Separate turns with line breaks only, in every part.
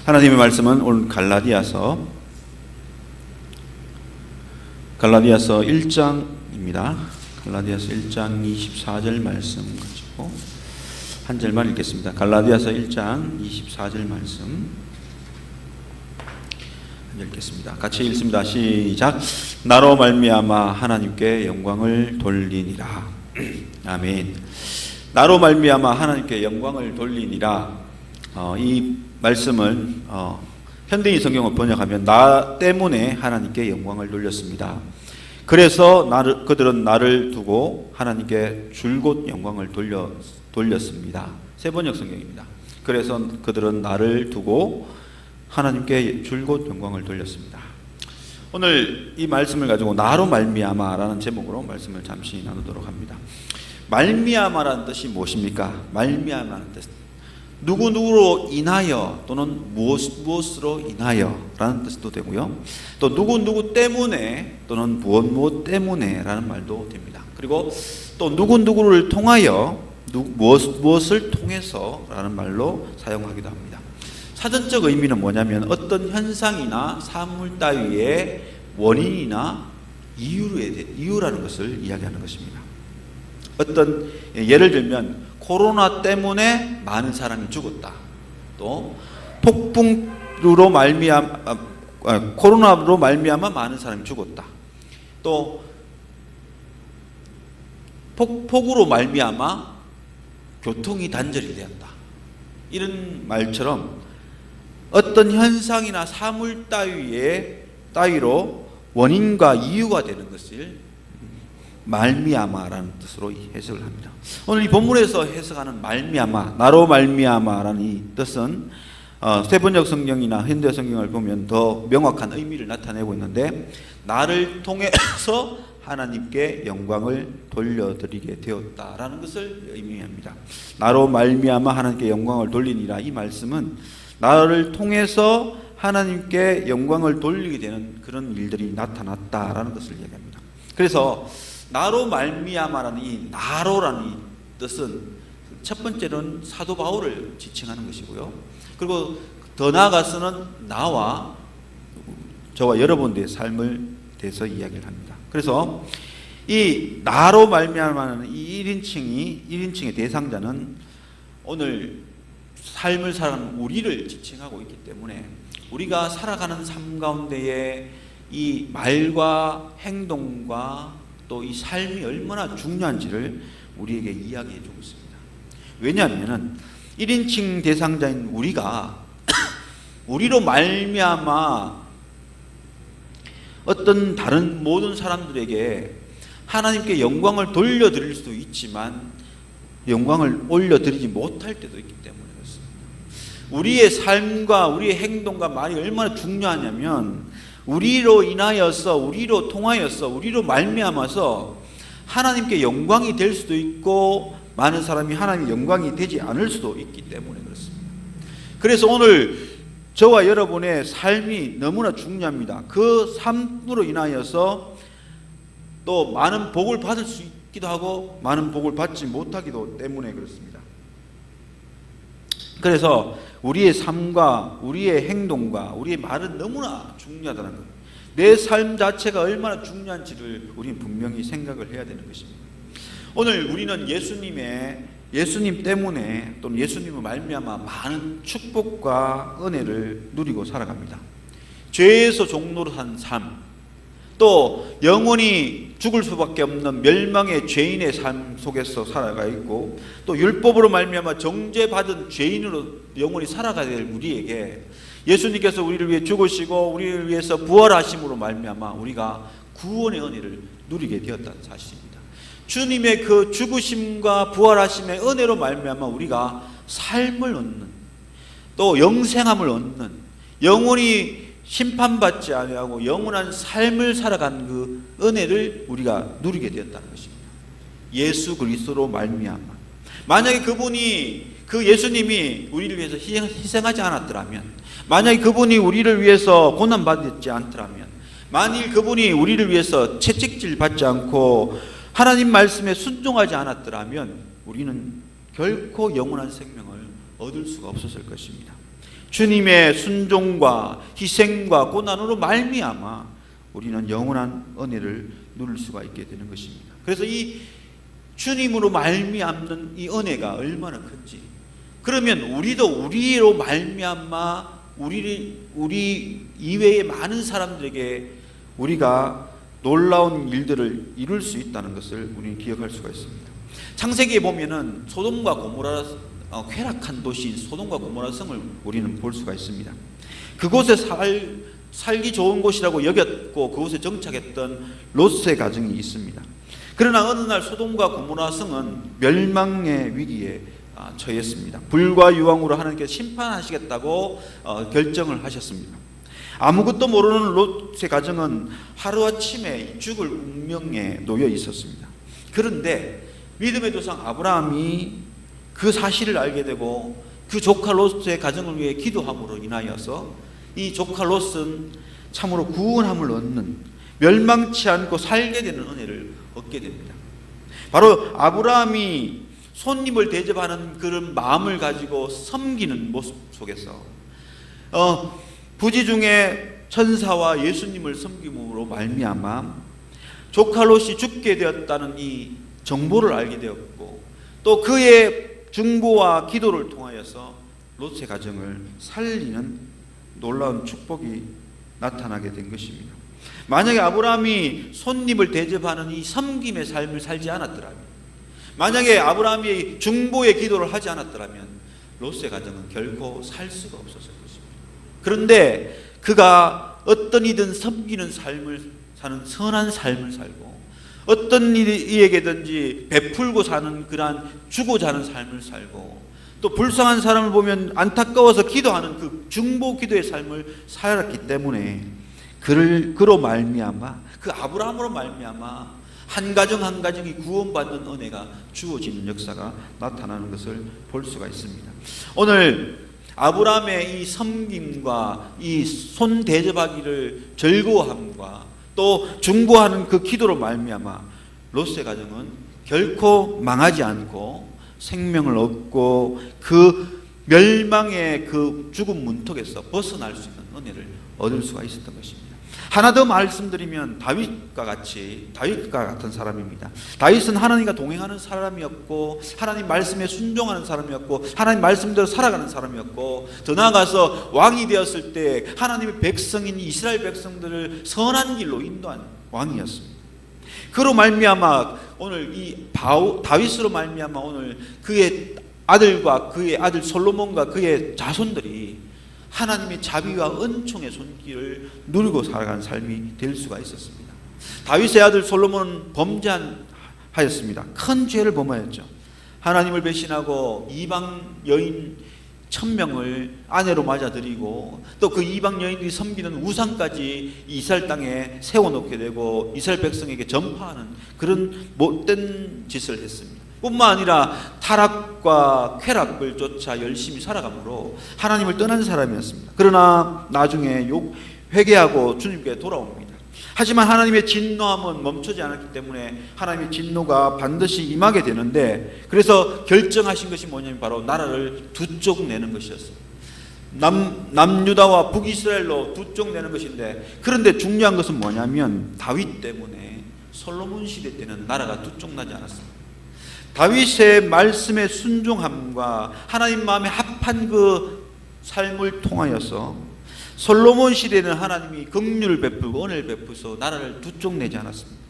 하나님의 말씀은 오늘 갈라디아서 1장입니다. 갈라디아서 1장 24절 말씀 가지고 한 절만 읽겠습니다. 갈라디아서 1장 24절 말씀 읽겠습니다. 같이 읽습니다. 시작. 나로 말미암아 하나님께 영광을 돌리니라. 아멘. 나로 말미암아 하나님께 영광을 돌리니라. 이 말씀을 현대인 성경을 번역하면 나 때문에 하나님께 영광을 돌렸습니다. 그래서 그들은 나를 두고 하나님께 줄곧 영광을 돌렸습니다. 새 번역 성경입니다. 그래서 그들은 나를 두고 하나님께 줄곧 영광을 돌렸습니다. 오늘 이 말씀을 가지고 나로 말미암아라는 제목으로 말씀을 잠시 나누도록 합니다. 말미암아라는 뜻이 무엇입니까? 말미암아라는 뜻, 누구누구로 인하여 또는 무엇으로 인하여 라는 뜻도 되고요, 또 누구누구 때문에 또는 무엇 때문에 라는 말도 됩니다. 그리고 또 누구누구를 통하여 무엇을 통해서 라는 말로 사용하기도 합니다. 사전적 의미는 뭐냐면 어떤 현상이나 사물 따위의 원인이나 이유라는 것을 이야기하는 것입니다. 어떤 예를 들면 코로나 때문에 많은 사람이 죽었다. 또 폭풍으로 코로나로 말미암아 많은 사람이 죽었다. 또 폭우로 말미암아 교통이 단절이 되었다. 이런 말처럼 어떤 현상이나 사물 따위로 원인과 이유가 되는 것을 말미암아라는 뜻으로 해석을 합니다. 오늘 이 본문에서 해석하는 말미암아, 나로 말미암아라는 이 뜻은 새 번역 성경이나 현대 성경을 보면 더 명확한 의미를 나타내고 있는데, 나를 통해서 하나님께 영광을 돌려드리게 되었다라는 것을 의미합니다. 나로 말미암아 하나님께 영광을 돌리니라. 이 말씀은 나를 통해서 하나님께 영광을 돌리게 되는 그런 일들이 나타났다라는 것을 얘기합니다. 그래서 나로 말미암아라는 이 나로라는 이 뜻은 첫 번째로는 사도 바울을 지칭하는 것이고요, 그리고 더 나아가서는 나와 저와 여러분들의 삶을 대해서 이야기를 합니다. 그래서 이 나로 말미암아는 이 1인칭의 대상자는 오늘 삶을 살아가는 우리를 지칭하고 있기 때문에 우리가 살아가는 삶 가운데에 이 말과 행동과 또 이 삶이 얼마나 중요한지를 우리에게 이야기해 주고 있습니다. 왜냐하면 1인칭 대상자인 우리가 우리로 말미암아 어떤 다른 모든 사람들에게 하나님께 영광을 돌려드릴 수도 있지만 영광을 올려드리지 못할 때도 있기 때문에 그렇습니다. 우리의 삶과 우리의 행동과 말이 얼마나 중요하냐면 우리로 인하여서, 우리로 통하여서, 우리로 말미암아서 하나님께 영광이 될 수도 있고 많은 사람이 하나님의 영광이 되지 않을 수도 있기 때문에 그렇습니다. 그래서 오늘 저와 여러분의 삶이 너무나 중요합니다. 그 삶으로 인하여서 또 많은 복을 받을 수 있기도 하고 많은 복을 받지 못하기도 때문에 그렇습니다. 그래서 우리의 삶과 우리의 행동과 우리의 말은 너무나 중요하다는 것, 내 삶 자체가 얼마나 중요한지를 우리는 분명히 생각을 해야 되는 것입니다. 오늘 우리는 예수님 때문에 또는 예수님을 말미암아 많은 축복과 은혜를 누리고 살아갑니다. 죄에서 종로로 산 삶, 또 영원히 죽을 수밖에 없는 멸망의 죄인의 삶 속에서 살아가 있고, 또 율법으로 말미암아 정죄받은 죄인으로 영원히 살아가야 될 우리에게 예수님께서 우리를 위해 죽으시고 우리를 위해서 부활하심으로 말미암아 우리가 구원의 은혜를 누리게 되었다는 사실입니다. 주님의 그 죽으심과 부활하심의 은혜로 말미암아 우리가 삶을 얻는, 또 영생함을 얻는, 영원히 심판받지 아니하고 영원한 삶을 살아가는 그 은혜를 우리가 누리게 되었다는 것입니다. 예수 그리스도로 말미암아. 만약에 그 예수님이 우리를 위해서 희생하지 않았더라면, 만약에 그분이 우리를 위해서 고난받지 않더라면, 만일 그분이 우리를 위해서 채찍질 받지 않고 하나님 말씀에 순종하지 않았더라면 우리는 결코 영원한 생명을 얻을 수가 없었을 것입니다. 주님의 순종과 희생과 고난으로 말미암아 우리는 영원한 은혜를 누릴 수가 있게 되는 것입니다. 그래서 이 주님으로 말미암는 이 은혜가 얼마나 큰지, 그러면 우리도 우리로 말미암아 우리 이외의 많은 사람들에게 우리가 놀라운 일들을 이룰 수 있다는 것을 우리는 기억할 수가 있습니다. 창세기에 보면은 소돔과 고모라, 쾌락한 도시인 소돔과 고모라 성을 우리는 볼 수가 있습니다. 그곳에 살기 좋은 곳이라고 여겼고 그곳에 정착했던 롯의 가정이 있습니다. 그러나 어느 날 소돔과 고모라 성은 멸망의 위기에 처했습니다. 불과 유황으로 하나님께서 심판하시겠다고 결정을 하셨습니다. 아무것도 모르는 롯의 가정은 하루아침에 죽을 운명에 놓여 있었습니다. 그런데 믿음의 조상 아브라함이 그 사실을 알게 되고 그 조카 롯의 가정을 위해 기도함으로 인하여서 이 조카 롯은 참으로 구원함을 얻는, 멸망치 않고 살게 되는 은혜를 얻게 됩니다. 바로 아브라함이 손님을 대접하는 그런 마음을 가지고 섬기는 모습 속에서 부지 중에 천사와 예수님을 섬김으로 말미암아 조카 롯이 죽게 되었다는 이 정보를 알게 되었고, 또 그의 중보와 기도를 통하여서 롯의 가정을 살리는 놀라운 축복이 나타나게 된 것입니다. 만약에 아브라함이 손님을 대접하는 이 섬김의 삶을 살지 않았더라면, 만약에 아브라함이 중보의 기도를 하지 않았더라면 롯의 가정은 결코 살 수가 없었을 것입니다. 그런데 그가 어떤 이든 섬기는 삶을 사는 선한 삶을 살고, 어떤 이에게든지 베풀고 사는 그러한 주고자 하는 삶을 살고, 또 불쌍한 사람을 보면 안타까워서 기도하는 그 중보 기도의 삶을 살았기 때문에 그로 말미암아, 그 아브라함으로 말미암아 한 가정 한 가정이 구원받는 은혜가 주어지는 역사가 나타나는 것을 볼 수가 있습니다. 오늘 아브라함의 이 섬김과 이 손 대접하기를 즐거워함과 또 중보하는 그 기도로 말미암아 롯의 가정은 결코 망하지 않고 생명을 얻고 그 멸망의 그 죽음 문턱에서 벗어날 수 있는 은혜를 얻을 수가 있었던 것입니다. 하나 더 말씀드리면 다윗과 같은 사람입니다. 다윗은 하나님과 동행하는 사람이었고, 하나님 말씀에 순종하는 사람이었고, 하나님 말씀대로 살아가는 사람이었고, 더 나아가서 왕이 되었을 때 하나님의 백성인 이스라엘 백성들을 선한 길로 인도한 왕이었습니다. 그로 말미암아 오늘 이 다윗으로 말미암아 오늘 그의 아들과 그의 아들 솔로몬과 그의 자손들이 하나님의 자비와 은총의 손길을 누리고 살아가는 삶이 될 수가 있었습니다. 다윗의 아들 솔로몬은 범죄하였습니다. 큰 죄를 범하였죠. 하나님을 배신하고 이방 여인 1000명을 아내로 맞아들이고, 또 그 이방 여인들이 섬기는 우상까지 이스라엘 땅에 세워놓게 되고 이스라엘 백성에게 전파하는 그런 못된 짓을 했습니다. 뿐만 아니라 타락과 쾌락을 쫓아 열심히 살아가므로 하나님을 떠난 사람이었습니다. 그러나 나중에 회개하고 주님께 돌아옵니다. 하지만 하나님의 진노함은 멈추지 않았기 때문에 하나님의 진노가 반드시 임하게 되는데, 그래서 결정하신 것이 뭐냐면 바로 나라를 두 쪽 내는 것이었습니다. 남유다와 북이스라엘로 두 쪽 내는 것인데, 그런데 중요한 것은 뭐냐면 다윗 때문에 솔로몬 시대 때는 나라가 두 쪽 나지 않았습니다. 다윗의 말씀에 순종함과 하나님 마음에 합한 그 삶을 통하여서 솔로몬 시대는 하나님이 긍휼을 베풀고 은혜를 베푸서 나라를 두 쪽 내지 않았습니다.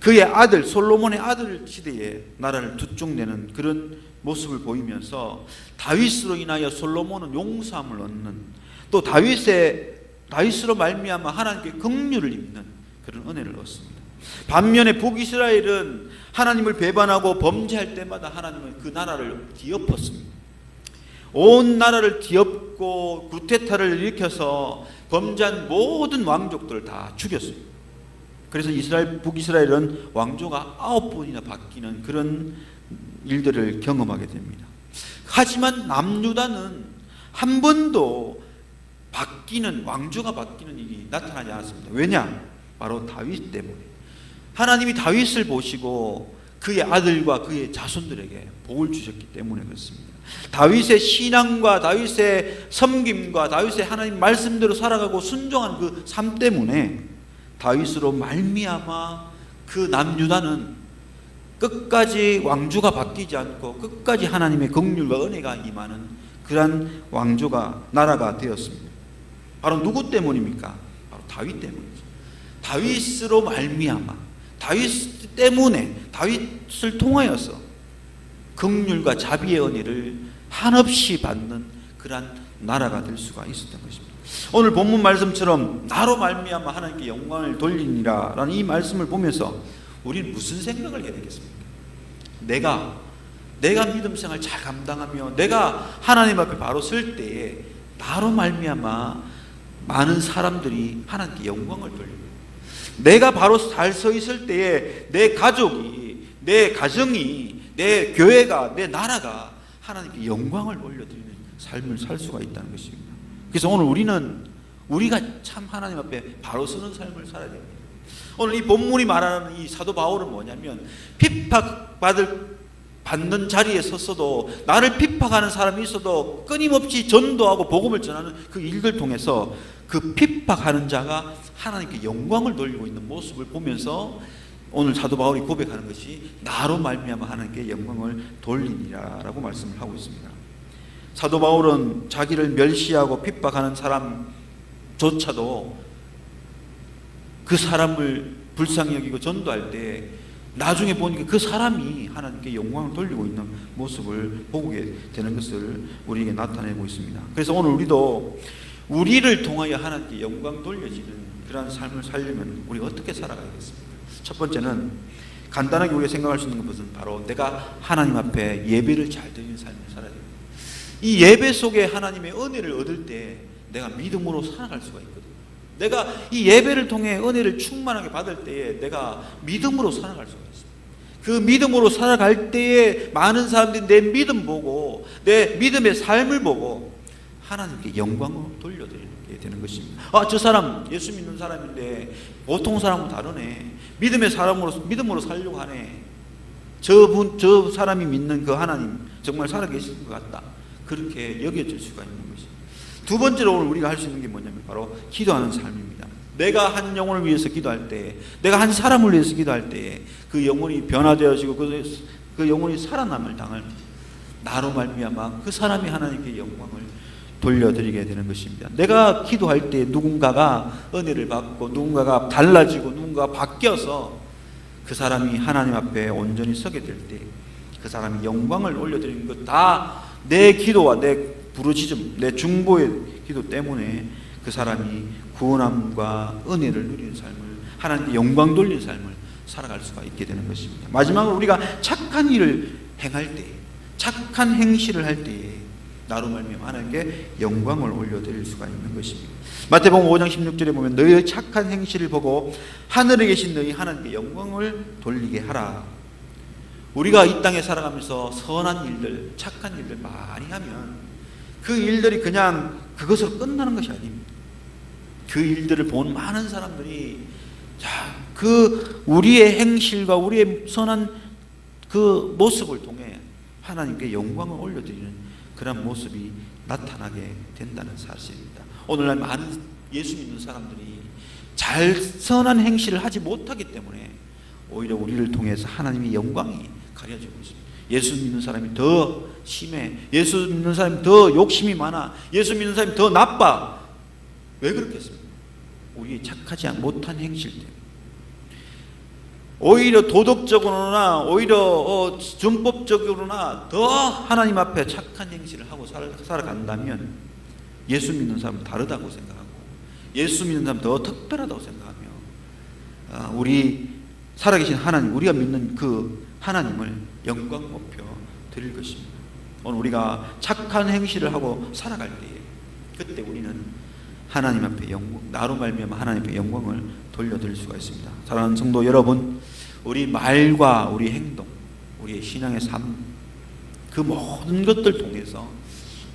그의 아들 솔로몬의 아들 시대에 나라를 두 쪽 내는 그런 모습을 보이면서 다윗으로 인하여 솔로몬은 용서함을 얻는, 또 다윗으로 말미암아 하나님께 긍휼을 입는 그런 은혜를 얻습니다. 반면에 북이스라엘은 하나님을 배반하고 범죄할 때마다 하나님은 그 나라를 뒤엎었습니다. 온 나라를 뒤엎고 구테타를 일으켜서 범죄한 모든 왕족들을 다 죽였어요. 그래서 북이스라엘은 왕조가 9번이나 바뀌는 그런 일들을 경험하게 됩니다. 하지만 남유다는 한 번도 왕조가 바뀌는 일이 나타나지 않았습니다. 왜냐? 바로 다윗 때문에. 하나님이 다윗을 보시고 그의 아들과 그의 자손들에게 복을 주셨기 때문에 그렇습니다. 다윗의 신앙과 다윗의 섬김과 다윗의 하나님 말씀대로 살아가고 순종한 그 삶 때문에 다윗으로 말미암아 그 남유다는 끝까지 왕조가 바뀌지 않고 끝까지 하나님의 긍휼과 은혜가 임하는 그러한 왕조가 나라가 되었습니다. 바로 누구 때문입니까? 바로 다윗 때문이죠. 다윗으로 말미암아 다윗 때문에 다윗을 통하여서 긍휼과 자비의 은혜를 한없이 받는 그러한 나라가 될 수가 있었던 것입니다. 오늘 본문 말씀처럼 나로 말미암아 하나님께 영광을 돌리니라 라는 이 말씀을 보면서 우리는 무슨 생각을 해야 되겠습니까? 내가 믿음 생활 잘 감당하며 내가 하나님 앞에 바로 설 때에 나로 말미암아 많은 사람들이 하나님께 영광을 돌리고 내가 바로 잘 서 있을 때에 내 가족이 내 가정이 내 교회가 내 나라가 하나님께 영광을 올려드리는 삶을 살 수가 있다는 것입니다. 그래서 오늘 우리가 참 하나님 앞에 바로 서는 삶을 살아야 됩니다. 오늘 이 본문이 말하는 이 사도 바울은 뭐냐면 받는 자리에 섰어도 나를 핍박하는 사람이 있어도 끊임없이 전도하고 복음을 전하는 그 일들 통해서 그 핍박하는 자가 하나님께 영광을 돌리고 있는 모습을 보면서 오늘 사도 바울이 고백하는 것이 나로 말미암아 하나님께 영광을 돌리니라 라고 말씀을 하고 있습니다. 사도 바울은 자기를 멸시하고 핍박하는 사람조차도 그 사람을 불쌍히 여기고 전도할 때 나중에 보니까 그 사람이 하나님께 영광을 돌리고 있는 모습을 보게 되는 것을 우리에게 나타내고 있습니다. 그래서 오늘 우리도 우리를 통하여 하나님께 영광 돌려지는 그런 삶을 살려면 우리가 어떻게 살아가야겠습니까? 첫 번째는 간단하게 우리가 생각할 수 있는 것은 바로 내가 하나님 앞에 예배를 잘 드리는 삶을 살아야 됩니다. 이 예배 속에 하나님의 은혜를 얻을 때 내가 믿음으로 살아갈 수가 있거든요. 내가 이 예배를 통해 은혜를 충만하게 받을 때에 내가 믿음으로 살아갈 수가 있습니다. 그 믿음으로 살아갈 때에 많은 사람들이 내 믿음 보고 내 믿음의 삶을 보고 하나님께 영광을 돌려드리게 되는 것입니다. 저 사람 예수 믿는 사람인데 보통 사람은 다르네. 믿음의 사람으로 믿음으로 살려고 하네. 저 사람이 믿는 그 하나님 정말 살아계신 것 같다. 그렇게 여겨질 수가 있는 것입니다. 두 번째로 오늘 우리가 할 수 있는 게 뭐냐면 바로 기도하는 삶입니다. 내가 한 영혼을 위해서 기도할 때, 내가 한 사람을 위해서 기도할 때 그 영혼이 변화되어지고 그 영혼이 살아남을 당할 나로 말미암아 그 사람이 하나님께 영광을 돌려드리게 되는 것입니다. 내가 기도할 때 누군가가 은혜를 받고 누군가가 달라지고 누군가가 바뀌어서 그 사람이 하나님 앞에 온전히 서게 될 때 그 사람이 영광을 올려드리는 것 다 내 기도와 내 부르짖음, 내 중보의 기도 때문에 그 사람이 구원함과 은혜를 누리는 삶을 하나님께 영광 돌리는 삶을 살아갈 수가 있게 되는 것입니다. 마지막으로 우리가 착한 일을 행할 때, 착한 행실을 할 때에 나로 말미암아 하나님께 영광을 올려드릴 수가 있는 것입니다. 마태복음 5장 16절에 보면 너희의 착한 행실을 보고 하늘에 계신 너희 하나님께 영광을 돌리게 하라. 우리가 이 땅에 살아가면서 선한 일들, 착한 일들 많이 하면 그 일들이 그냥 그것으로 끝나는 것이 아닙니다. 그 일들을 본 많은 사람들이 그 우리의 행실과 우리의 선한 그 모습을 통해 하나님께 영광을 올려드리는 그런 모습이 나타나게 된다는 사실입니다. 오늘날 많은 예수 믿는 사람들이 선한 행실을 하지 못하기 때문에 오히려 우리를 통해서 하나님의 영광이 가려지고 있습니다. 예수 믿는 사람이 더 심해. 예수 믿는 사람이 더 욕심이 많아. 예수 믿는 사람이 더 나빠. 왜 그렇겠습니까? 우리 착하지 못한 행실 때문에. 오히려 도덕적으로나 오히려 준법적으로나 더 하나님 앞에 착한 행실을 하고 살아간다면 예수 믿는 사람은 다르다고 생각하고 예수 믿는 사람은 더 특별하다고 생각하며 우리 살아계신 하나님, 우리가 믿는 그 하나님을 영광 높여 드릴 것입니다. 오늘 우리가 착한 행실을 하고 살아갈 때에 그때 우리는 하나님 앞에 나로 말미암아 하나님 앞에 영광을 돌려드릴 수가 있습니다. 사랑하는 성도 여러분, 우리 말과 우리 행동, 우리의 신앙의 삶, 그 모든 것들 통해서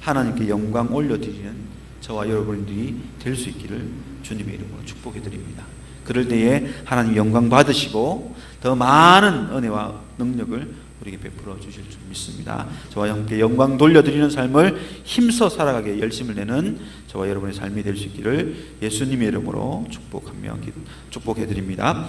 하나님께 영광 올려드리는 저와 여러분들이 될 수 있기를 주님의 이름으로 축복해 드립니다. 그럴 때에 하나님 영광 받으시고 더 많은 은혜와 능력을 우리에게 베풀어 주실 줄 믿습니다. 저와 함께 영광 돌려드리는 삶을 힘써 살아가게 열심을 내는 저와 여러분의 삶이 될 수 있기를 예수님의 이름으로 축복해 드립니다.